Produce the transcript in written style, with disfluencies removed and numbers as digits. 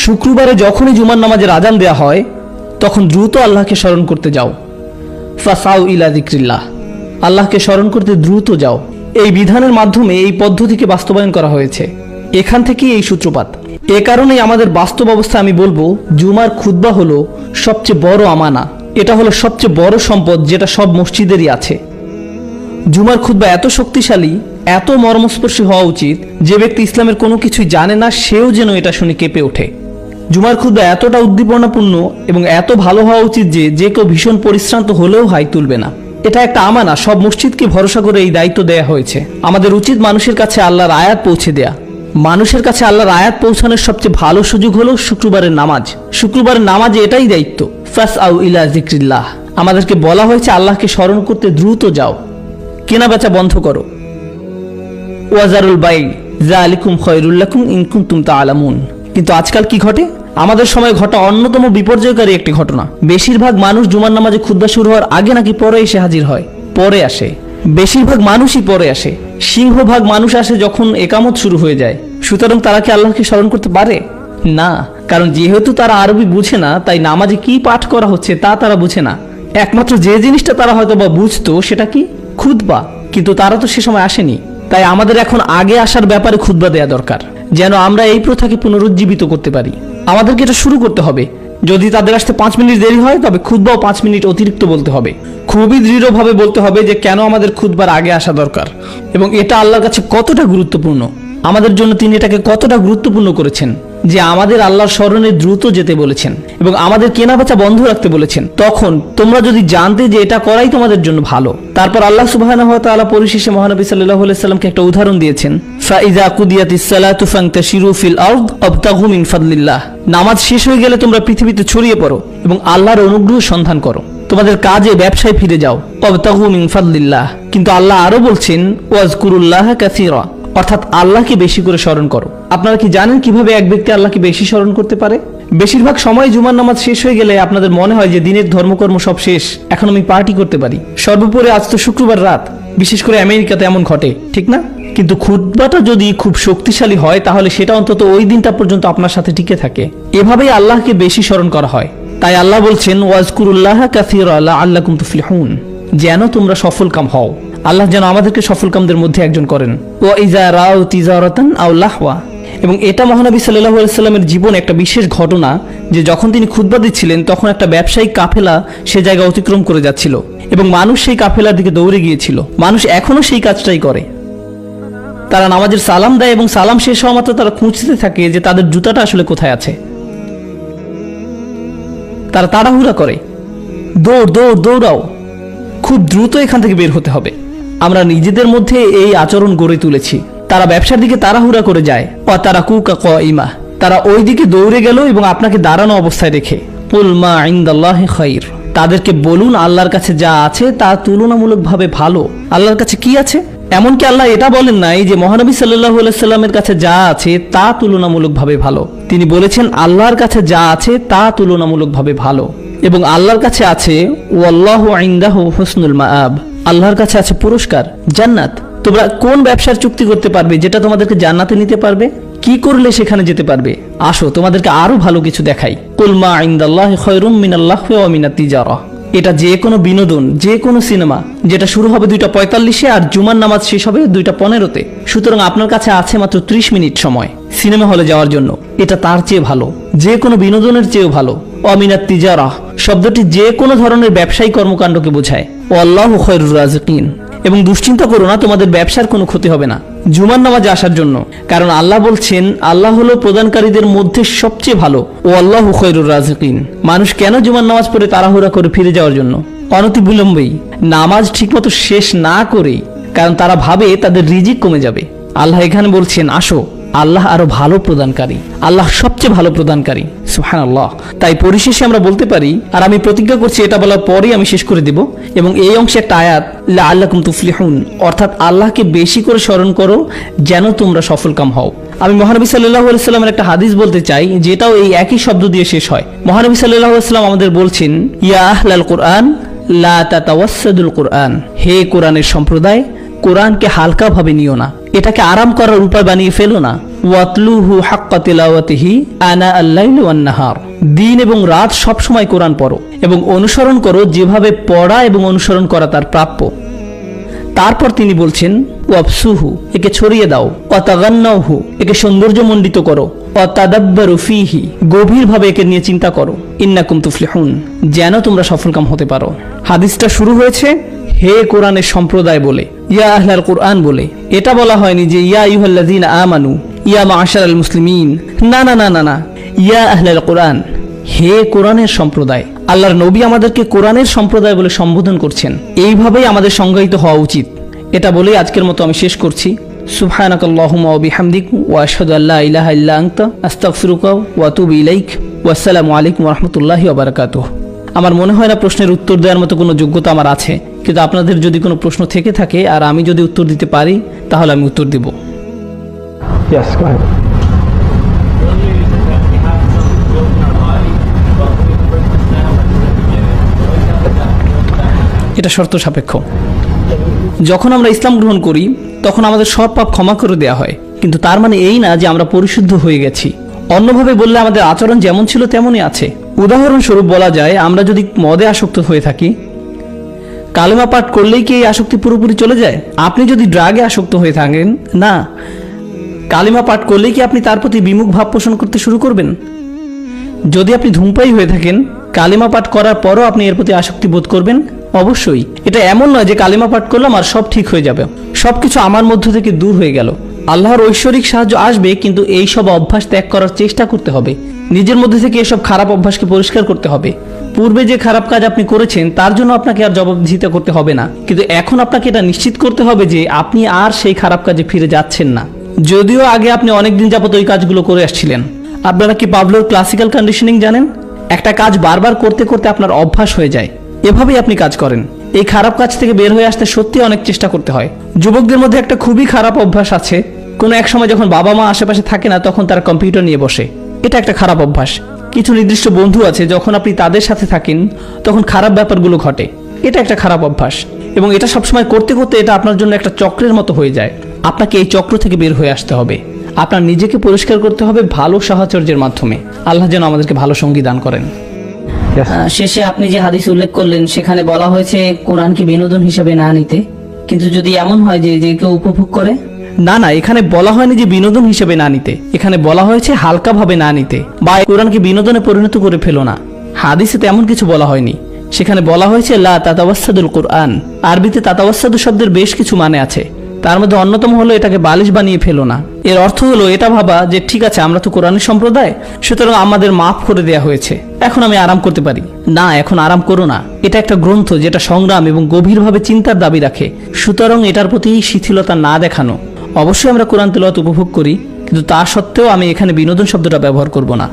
শুক্রবারে যখনই জুমার নামাজের আজান দেয়া হয় তখন দ্রুত আল্লাহকে স্মরণ করতে যাও। ফাসাউ ইলা যিকরিল্লাহ, আল্লাহকে স্মরণ করতে দ্রুত যাও। এই বিধানের মাধ্যমে এই পদ্ধতিকে বাস্তবায়ন করা হয়েছে। এখান থেকেই এই সূত্রপাত। এ কারণেই আমাদের বাস্তব অবস্থা আমি বলবো, জুমার খুতবা হলো সবচেয়ে বড় আমানা। এটা হলো সবচেয়ে বড় সম্পদ যেটা সব মসজিদেরই আছে। জুমার খুতবা এত শক্তিশালী, এত মর্মস্পর্শী হওয়া উচিত যে ব্যক্তি ইসলামের কোনো কিছুই জানে না সেও যেন এটা শুনে কেঁপে ওঠে। জুমার খুতবা এতটা উদ্দীপনাপূর্ণ এবং এত ভালো হওয়া উচিত যে কেউ ভীষণ পরিশ্রান্ত হলেও হাই তুলবে না। এটা একটা আমানা, সব মসজিদকে ভরসা করে এই দায়িত্ব দেয়া হয়েছে। আমাদের উচিত মানুষের কাছে আল্লাহর আয়াত পৌঁছে দেয়া। মানুষের কাছে আল্লাহর আয়াত পৌঁছানোর সবচেয়ে ভালো সুযোগ হলো শুক্রবারের নামাজ। শুক্রবারের নামাজে এটাই দায়িত্ব, ফাসআউ ইলা যিকরিল্লাহ। আমাদেরকে বলা হয়েছে আল্লাহকে স্মরণ করতে দ্রুত যাও। কেনা বেচা বন্ধ করো। ওয়াজারুল বাই যালিকুম খায়রুল লাকুম ইন কুনতুম তা'লামুন। কিন্তু আজকাল কি ঘটে? আমাদের সময় ঘটা অন্যতম বিপর্যয়কারী একটি ঘটনা। বেশিরভাগ মানুষ জুমার নামাজে খুতবা শুরু হওয়ার আগে নাকি পরে এসে হাজির হয়। পরে আসে, বেশিরভাগ মানুষই পরে আসে। সিংহভাগ মানুষ আসে যখন একামত শুরু হয়ে যায়। সুতরাং তারা কি আল্লাহকে স্মরণ করতে পারে না? কারণ যেহেতু তারা আরবি বুঝে না, তাই নামাজে কি পাঠ করা হচ্ছে তা তারা বুঝে না। একমাত্র যে জিনিসটা তারা হয়তো বা বুঝতো সেটা কি? খুতবা। কিন্তু তারা তো সে সময় আসেনি। তাই আমাদের এখন আগে আসার ব্যাপারে খুতবা দেয়া দরকার, যেন আমরা এই প্রথাকে পুনরুজ্জীবিত করতে পারি। আমাদেরকে এটা শুরু করতে হবে। যদি তাদের আসতে 5 মিনিট দেরি হয় তবে খুতবাও 5 মিনিট অতিরিক্ত বলতে হবে। খুবই দৃঢ়ভাবে বলতে হবে যে কেন আমাদের খুতবার আগে আসা দরকার এবং এটা আল্লাহর কাছে কতটা গুরুত্বপূর্ণ। আমাদের জন্য তিনি এটাকে কতটা গুরুত্বপূর্ণ করেছেন যে আমাদের আল্লাহর স্মরণে দ্রুত যেতে বলেছেন এবং আমাদের কেনাবেচা বন্ধ রাখতে বলেছেন। তখন তোমরা যদি জানতে যে এটা করাই তোমাদের জন্য ভালো। তারপর আল্লাহ সুবহানাহু ওয়া তাআলা পরিশেষে মহানবী সাল্লাল্লাহু আলাইহি সাল্লামকে একটা উদাহরণ দিয়েছেন, ফাইযা কুদিয়াতিস সালাতু ফান্তাশিরু ফিল আরদ আবতাগু মিন ফাদলিল্লাহ। নামাজ শেষ হয়ে গেলে তোমরা পৃথিবীতে ছড়িয়ে পড়ো এবং আল্লাহর অনুগ্রহ সন্ধান করো। তোমাদের কাজে ব্যবসায় ফিরে যাও, আবতাগু মিন ফাদলিল্লাহ। কিন্তু আল্লাহ আরো বলছেন, ওয়াজকুরুল্লাহ কাসীরা, অর্থাৎ আল্লাহকে বেশি করে স্মরণ করো। আপনারা কি জানেন কিভাবে এক ব্যক্তি আল্লাহকে বেশি স্মরণ করতে পারে? বেশিরভাগ সময় জুমার নামাজ শেষ হয়ে গেলে আপনাদের মনে হয় যে দিনের ধর্মকর্ম সব শেষ, এখন আমি পার্টি করতে পারি। সর্বোপরি আজ তো শুক্রবার রাত, বিশেষ করে আমেরিকাতে এমন ঘটে, ঠিক না? কিন্তু খুতবাটা যদি খুব শক্তিশালী হয় তাহলে সেটা অন্তত ওই দিনটা পর্যন্ত আপনার সাথে টিকে থাকে। এভাবেই আল্লাহকে বেশি স্মরণ করা হয়। তাই আল্লাহ বলছেন, ওয়াজকুরুল্লাহ কাসীরা লাআল্লাকুম তুফলিহুন, যেন তোমরা সফলকাম হও। আল্লাহ যেন আমাদেরকে সফলকামদের মধ্যে একজন করেন। ওয়া ইযা রাউ তিজারাতান আও লাহওয়া। এবং এটা মহানবী সাল্লাল্লাহু আলাইহি সাল্লামের জীবনে একটা বিশেষ ঘটনা যে যখন তিনি খুতবা দিচ্ছিলেন তখন একটা ব্যবসায়িক কাফেলা সে জায়গা অতিক্রম করে যাচ্ছিল এবং মানুষ সেই কাফেলার দিকে দৌড়ে গিয়েছিল। মানুষ এখনো সেই কাজটাই করে। তারা নামাজের সালাম দেয় এবং সালাম শেষ হওয়া মাত্র তারা খুঁজতে থাকে যে তাদের জুতাটা আসলে কোথায় আছে। তারা তাড়াহুড়া করে, দৌড়াও, খুব দ্রুত এখান থেকে বের হতে হবে। আমরা নিজেদের মধ্যে এই আচরণ গড়ে তুলেছি। তারা ব্যবসার দিকে তাড়াহুড়া করে যায়, তারা কুকা কাইমা, তারা ওই দিকে দৌড়ে গেল এবং আপনাকে দাঁড়ানো অবস্থায় রেখে। কুল মা ইনদাল্লাহি খায়র, তাদেরকে বলুন আল্লাহর কাছে যা আছে তা তুলনামূলকভাবে ভালো। আল্লাহর কাছে কি আছে? এমনকি আল্লাহ এটা বলেন নাই যে মহানবী সাল্লাল্লাহু আলাইহি সাল্লামের কাছে যা আছে তা তুলনামূলকভাবে ভালো। তিনি বলেছেন আল্লাহর কাছে যা আছে তা তুলনামূলকভাবে ভালো। এবং আল্লাহর কাছে আছে ওয়াল্লাহু ইনদাহু হুসনুল মাআব, আল্লাহর কাছে আছে পুরস্কার, জান্নাত। তোমরা কোন ব্যবসার চুক্তি করতে পারবে যেটা তোমাদেরকে জান্নাতে নিতে পারবে? কি করলে সেখানে যেতে পারবে? আসো তোমাদেরকে আরো ভালো কিছু দেখাই। কুল মা ইনদাল্লাহি খায়রুম মিনাল্লাহি ওয়া মিনাত তিজারা। এটা যে কোনো বিনোদন, যে কোনো সিনেমা যেটা শুরু হবে 2:45-এ আর জুমার নামাজ শেষ হবে 2:15-তে। সুতরাং আপনার কাছে আছে মাত্র 30 মিনিট সময় সিনেমা হলে যাওয়ার জন্য। এটা তার চেয়ে ভালো, যে কোনো বিনোদনের চেয়েও ভালো। অমিনাত তিজারা শব্দটি যে কোনো ধরনের ব্যবসায়িক কর্মকাণ্ডকে বোঝায়। আল্লাহু খায়রুর রাযিকিন। এবং দুশ্চিন্তা করো না, তোমাদের ব্যবসার কোনো ক্ষতি হবে না জুমার নামাজে আসার জন্য, কারণ আল্লাহ বলছেন আল্লাহ হলো প্রদানকারীদের মধ্যে সবচেয়ে ভালো। ও আল্লাহু খায়রুর রাযিকিন। মানুষ কেন জুমার নামাজ পড়ে তাড়াহুড়া করে ফিরে যাওয়ার জন্য? অনতি বিলম্বেই নামাজ ঠিকমতো শেষ না করেই, কারণ তারা ভাবে তাদের রিজিক কমে যাবে। আল্লাহ এখানে বলছেন আসো, আল্লাহ আরো ভালো প্রদানকারী, আল্লাহ সবচেয়ে ভালো প্রদানকারী। সুবহানাল্লাহ। তাই পরিশেষে আমরা বলতে পারি, আর আমি প্রতিজ্ঞা করছি এটা বলার পরেই আমি শেষ করে দেব, এবং এই অংশে একটা আয়াত, লাআল্লাকুম তুফলিহুন, অর্থাৎ আল্লাহকে বেশি করে স্মরণ করো যেন তোমরা সফলকাম হও। আমি মহানবী সাল্লাল্লাহু আলাইহি সাল্লামের একটা হাদিস বলতে চাই যেটাও এই একই শব্দ দিয়ে শেষ হয়। মহানবী সাল্লাল্লাহু আলাইহি সাল্লাম আমাদের বলছেন, ইয়া আহলাল কুরআন লা তাতাওয়াসসাদুল কুরআন, হে কোরআনের সম্প্রদায়, কোরআনকে হালকা ভাবে নিও না, এটাকে আরাম করার উপায় বানিয়ে ফেলো না। ওয়াতলুহু হাক্কা তিলাওয়াতিহি আনা আল-লাইলি ওয়ান-নাহার। দিন এবং রাত সব সময় কোরআন পড়ো এবং অনুসরণ করো যেভাবে পড়া এবং অনুসরণ করা তার প্রাপ্য। তারপর তিনি বলছেন ওয়াবসুহু, একে ছড়িয়ে দাও, ওয়াতাগান্নাহু, একে সৌন্দর্যমণ্ডিত করো, ওয়াতাদাব্বারু ফীহি, গভীরভাবে একে নিয়ে চিন্তা করো, ইন্নাকুম তুফলিহুন, যেন তোমরা সফলকাম হতে পারো। হাদিসটা শুরু হয়েছে হে কোরআনের সম্প্রদায় বলে, ইয়া আহলাল কোরআন বলে। এটা বলা হয়নি যে ইয়া আইয়ুহাল্লাযীনা আমানু, ইয়া মা'আশারাল মুসলিমিন, না না না না না, ইয়া আহলাল কোরআন, হে কোরআনের সম্প্রদায়। আল্লাহর নবী আমাদেরকে কোরআনের সম্প্রদায় বলে সম্বোধন করছেন। এইভাবেই আমাদের সংজ্ঞায়িত হওয়া উচিত। এটা বলেই আজকের মতো আমি শেষ করছি। সুবহানাকাল্লাহুম্মা ওয়া বিহামদিক ওয়া আশহাদু আল্লা ইলাহা ইল্লা আনতা আস্তাগফিরুকা ওয়া আতুবু ইলাইক ওয়া আসসালামু আলাইকুম ওয়া রাহমাতুল্লাহি ওয়া বারাকাতুহু। আমার মনে হয় না প্রশ্নের উত্তর দেওয়ার মতো কোনো যোগ্যতা আমার আছে, কিন্তু আপনাদের যদি কোনো প্রশ্ন থেকে থাকে আর আমি যদি উত্তর দিতে পারি তাহলে আমি উত্তর দেব। Yes, go ahead. এটা শর্ত সাপেক্ষ। যখন আমরা ইসলাম গ্রহণ করি তখন আমাদের সব পাপ ক্ষমা করে দেওয়া হয়, কিন্তু তার মানে এই না যে আমরা পরিশুদ্ধ হয়ে গেছি। অন্যভাবে বললে আমাদের আচরণ যেমন ছিল তেমনই আছে। উদাহরণস্বরূপ বলা যায়, আমরা যদি মদে আসক্ত হয়ে থাকি, কালেমা পাঠ করলেই কি এই আসক্তি পুরোপুরি চলে যায়? আপনি যদি ড্রাগে আসক্ত হয়ে থাকেন, না, কালিমা পাঠ করলেই কি আপনি তার প্রতি বিমুখ ভাব পোষণ করতে শুরু করবেন? যদি আপনি ধূমপায়ী হয়ে থাকেন, কালিমা পাঠ করার পরও আপনি এর প্রতি আসক্তি বোধ করবেন? অবশ্যই। এটা এমন নয় যে কালিমা পাঠ করলাম আর সব ঠিক হয়ে যাবে, সবকিছু আমার মধ্য থেকে দূর হয়ে গেল। আল্লাহর ঐশ্বরিক সাহায্য আসবে, কিন্তু এই সব অভ্যাস ত্যাগ করার চেষ্টা করতে হবে। নিজের মধ্যে থেকে এসব খারাপ অভ্যাসকে পরিষ্কার করতে হবে। পূর্বে যে খারাপ কাজ আপনি করেছেন তার জন্য আপনাকে আর জবাবদিহিতা করতে হবে না, কিন্তু এখন আপনাকে এটা নিশ্চিত করতে হবে যে আপনি আর সেই খারাপ কাজে ফিরে যাচ্ছেন না। যদিও আগে আপনি অনেকদিন যাবত ওই কাজগুলো করে আসছিলেন। আপনারা কি পাভলোর ক্লাসিক্যাল কন্ডিশনিং জানেন? একটা কাজ বারবার করতে করতে আপনার অভ্যাস হয়ে যায়, এভাবেই আপনি কাজ করেন। এই খারাপ কাজ থেকে বের হয়ে আসতে সত্যি অনেক চেষ্টা করতে হয়। যুবকদের মধ্যে একটা খুবই খারাপ অভ্যাস আছে, কোনো এক সময় যখন বাবা মা আশেপাশে থাকে না তখন তারা কম্পিউটার নিয়ে বসে। এটা একটা খারাপ অভ্যাস। কিছু নির্দিষ্ট বন্ধু আছে, যখন আপনি তাদের সাথে থাকেন তখন খারাপ ব্যাপারগুলো ঘটে। এটা একটা খারাপ অভ্যাস, এবং এটা সবসময় করতে করতে এটা আপনার জন্য একটা চক্রের মতো হয়ে যায়। আপনাকে এই চক্র থেকে বের হয়ে আসতে হবে। আপনার নিজেকে পরিষ্কার করতে হবে ভালো সাহচর্যের মাধ্যমে। আল্লাহ যেন আমাদেরকে ভালো সঙ্গী দান করেন। শেষে আপনি যে হাদিস উল্লেখ করলেন সেখানে বলা হয়েছে কোরআনকে বিনোদন হিসেবে না নিতে, কিন্তু যদি এমন হয় যে যে কেউ উপভোগ করে? না না, এখানে বলা হয়নি যে বিনোদন হিসেবে না নিতে, এখানে বলা হয়েছে হালকাভাবে না নিতে বা কোরআনকে বিনোদনে পরিণত করে ফেলো না। হাদিসে তেমন কিছু বলা হয়নি। সেখানে বলা হয়েছে লা তাতাওয়াসসাদুল কোরআন। আরবিতে তাতাওয়াসসাদু শব্দের বেশ কিছু মানে আছে, তার মধ্যে অন্যতম হলো এটাকে বালিশ বানিয়ে ফেলো না। এর অর্থ হলো এটা ভাবা যে ঠিক আছে, আমরা তো কোরআনের সম্প্রদায়, সুতরাং আমাদের মাফ করে দেয়া হয়েছে, এখন আমি আরাম করতে পারি। না, এখন আরাম করো না। এটা একটা গ্রন্থ যেটা সংগ্রাম এবং গভীরভাবে চিন্তার দাবি রাখে, সুতরাং এটার প্রতি শিথিলতা না দেখানো। অবশ্যই আমরা কোরআন তেলাওয়াত উপভোগ করি, কিন্তু তা সত্ত্বেও আমি এখানে বিনোদন শব্দটা ব্যবহার করব না।